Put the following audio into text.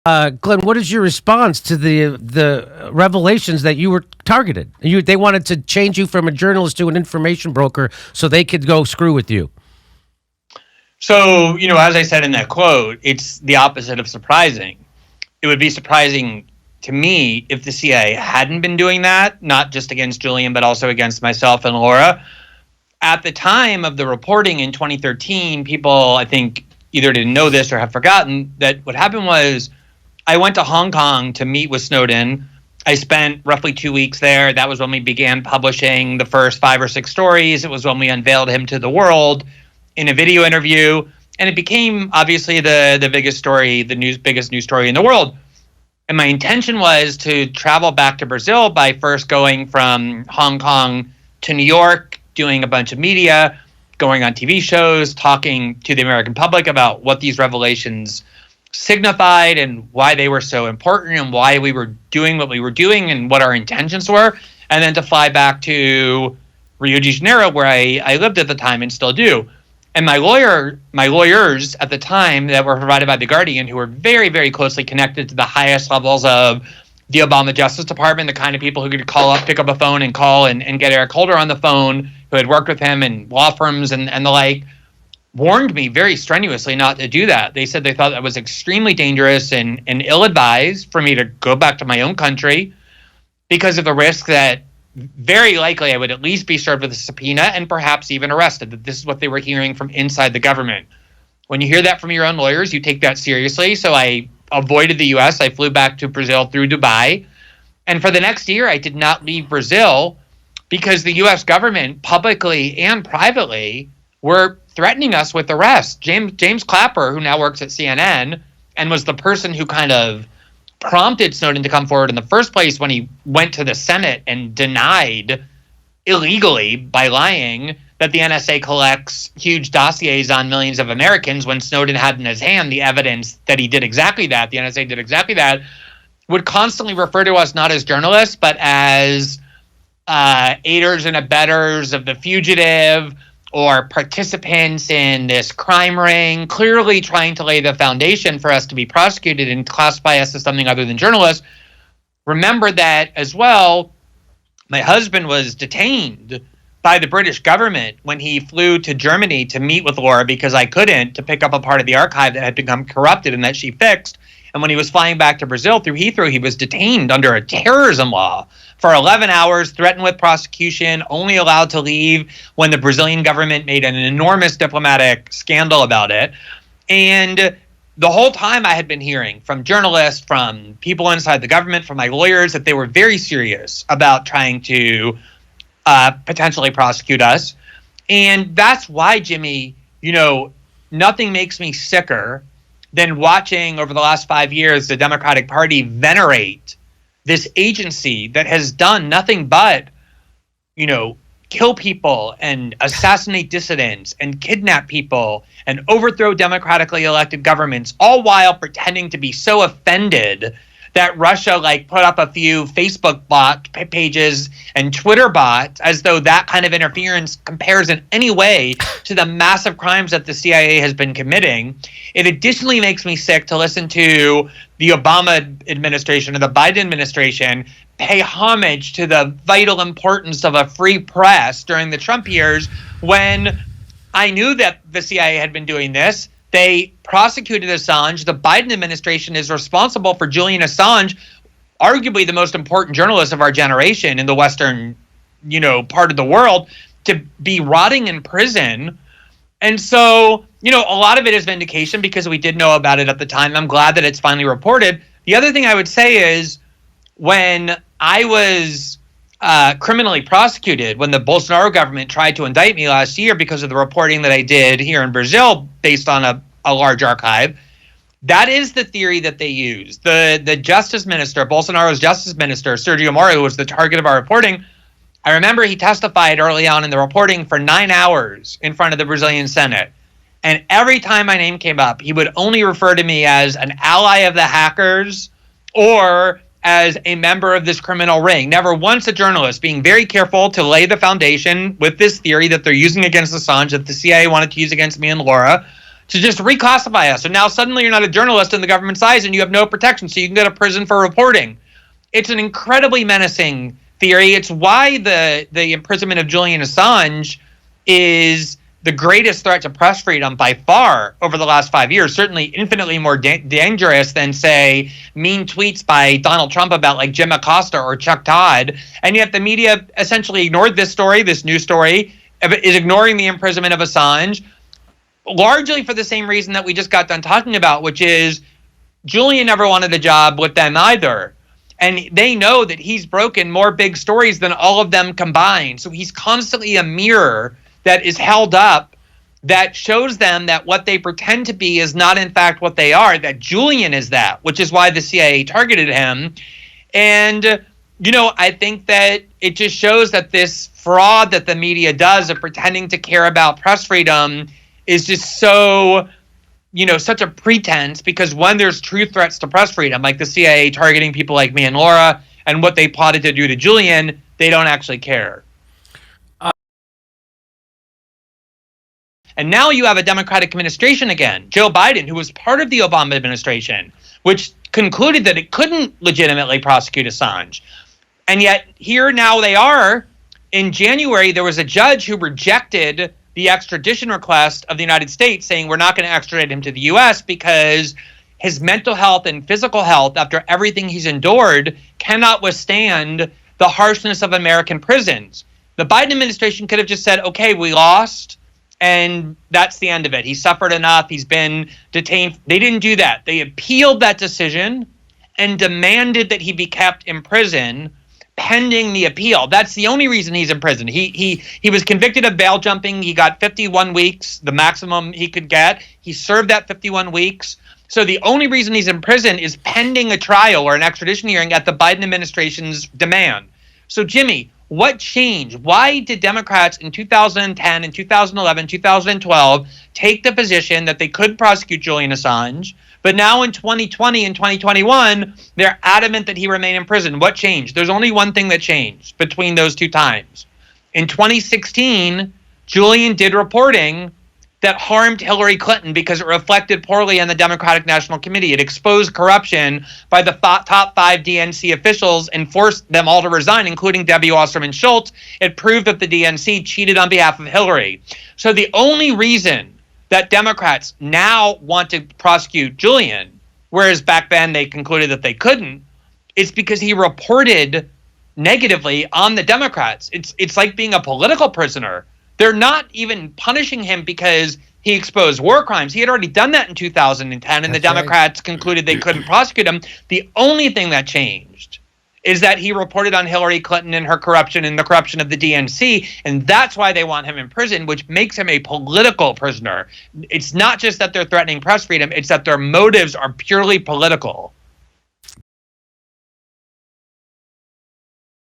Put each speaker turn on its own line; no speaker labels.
Glenn, what is your response to the revelations that you were targeted? They wanted to change you from a journalist to an information broker so they could go screw with you.
So, as I said in that quote, it's the opposite of surprising. It would be surprising to me if the CIA hadn't been doing that, not just against Julian, but also against myself and Laura. At the time of the reporting in 2013, people, I think, either didn't know this or have forgotten that what happened was I went to Hong Kong to meet with Snowden. I spent roughly 2 weeks there. That was when we began publishing the first 5 or 6 stories. It was when we unveiled him to the world in a video interview. And it became obviously the biggest story, biggest news story in the world. And my intention was to travel back to Brazil by first going from Hong Kong to New York, doing a bunch of media, going on TV shows, talking to the American public about what these revelations signified and why they were so important and why we were doing what we were doing and what our intentions were, and then to fly back to Rio de Janeiro, where I lived at the time and still do. And my lawyers at the time that were provided by The Guardian, who were very, very closely connected to the highest levels of the Obama Justice Department, the kind of people who could pick up a phone and call and get Eric Holder on the phone, who had worked with him in law firms and the like, warned me very strenuously not to do that. They said they thought that was extremely dangerous and ill-advised for me to go back to my own country because of the risk that very likely I would at least be served with a subpoena and perhaps even arrested. That this is what they were hearing from inside the government. When you hear that from your own lawyers, you take that seriously. So I avoided the U.S. I flew back to Brazil through Dubai. And for the next year, I did not leave Brazil because the U.S. government, publicly and privately, were threatening us with arrest. James Clapper, who now works at CNN and was the person who kind of prompted Snowden to come forward in the first place when he went to the Senate and denied illegally by lying that the NSA collects huge dossiers on millions of Americans when Snowden had in his hand the evidence that he did exactly that, the NSA did exactly that, would constantly refer to us not as journalists, but as aiders and abettors of the fugitive or participants in this crime ring, clearly trying to lay the foundation for us to be prosecuted and classify us as something other than journalists. Remember that as well, my husband was detained by the British government when he flew to Germany to meet with Laura because I couldn't, to pick up a part of the archive that had become corrupted and that she fixed. And when he was flying back to Brazil through Heathrow, he was detained under a terrorism law for 11 hours, threatened with prosecution, only allowed to leave when the Brazilian government made an enormous diplomatic scandal about it. And the whole time I had been hearing from journalists, from people inside the government, from my lawyers, that they were very serious about trying to potentially prosecute us. And that's why, Jimmy, nothing makes me sicker than watching over the last 5 years the Democratic Party venerate this agency that has done nothing but, kill people and assassinate dissidents and kidnap people and overthrow democratically elected governments, all while pretending to be so offended that Russia put up a few Facebook bot pages and Twitter bots as though that kind of interference compares in any way to the massive crimes that the CIA has been committing. It additionally makes me sick to listen to the Obama administration or the Biden administration pay homage to the vital importance of a free press during the Trump years when I knew that the CIA had been doing this. They prosecuted Assange. The Biden administration is responsible for Julian Assange, arguably the most important journalist of our generation in the Western, part of the world, to be rotting in prison. And so, a lot of it is vindication because we did know about it at the time. I'm glad that it's finally reported. The other thing I would say is when I was criminally prosecuted, when the Bolsonaro government tried to indict me last year because of the reporting that I did here in Brazil based on a large archive, that is the theory that they use. The justice minister, Bolsonaro's justice minister, Sergio Moro, who was the target of our reporting, I remember he testified early on in the reporting for 9 hours in front of the Brazilian Senate. And every time my name came up, he would only refer to me as an ally of the hackers or as a member of this criminal ring. Never once a journalist, being very careful to lay the foundation with this theory that they're using against Assange, that the CIA wanted to use against me and Laura, to just reclassify us. So now suddenly you're not a journalist in the government's eyes and you have no protection, so you can go to prison for reporting. It's an incredibly menacing theory. It's why the imprisonment of Julian Assange is the greatest threat to press freedom by far over the last 5 years, certainly infinitely more dangerous than, say, mean tweets by Donald Trump about like Jim Acosta or Chuck Todd. And yet the media essentially ignored this story, this news story, is ignoring the imprisonment of Assange, largely for the same reason that we just got done talking about, which is Julian never wanted a job with them either. And they know that he's broken more big stories than all of them combined. So he's constantly a mirror that is held up that shows them that what they pretend to be is not in fact what they are, that Julian is that, which is why the CIA targeted him. And, you know, I think that it just shows that this fraud that the media does of pretending to care about press freedom is just so, you know, such a pretense, because when there's true threats to press freedom, like the CIA targeting people like me and Laura and what they plotted to do to Julian, they don't actually care. And now you have a Democratic administration again, Joe Biden, who was part of the Obama administration, which concluded that it couldn't legitimately prosecute Assange. And yet here now they are. In January, there was a judge who rejected the extradition request of the United States, saying we're not going to extradite him to the U.S. because his mental health and physical health, after everything he's endured, cannot withstand the harshness of American prisons. The Biden administration could have just said, okay, we lost, and that's the end of it. He suffered enough. He's been detained. They didn't do that. They appealed that decision and demanded that he be kept in prison pending the appeal. That's the only reason he's in prison. He was convicted of bail jumping. He got 51 weeks, the maximum he could get. He served that 51 weeks. So the only reason he's in prison is pending a trial or an extradition hearing at the Biden administration's demand. So, Jimmy, what changed? Why did Democrats in 2010 and 2011, 2012 take the position that they could prosecute Julian Assange, but now in 2020 and 2021, they're adamant that he remain in prison? What changed? There's only one thing that changed between those two times. In 2016, Julian did reporting that harmed Hillary Clinton because it reflected poorly on the Democratic National Committee. It exposed corruption by the top 5 DNC officials and forced them all to resign, including Debbie Wasserman Schultz. It proved that the DNC cheated on behalf of Hillary. So the only reason that Democrats now want to prosecute Julian, whereas back then they concluded that they couldn't, is because he reported negatively on the Democrats. It's like being a political prisoner. They're not even punishing him because he exposed war crimes. He had already done that in 2010, and the Democrats concluded they couldn't prosecute him. The only thing that changed is that he reported on Hillary Clinton and her corruption and the corruption of the DNC, and that's why they want him in prison, which makes him a political prisoner. It's not just that they're threatening press freedom, it's that their motives are purely political.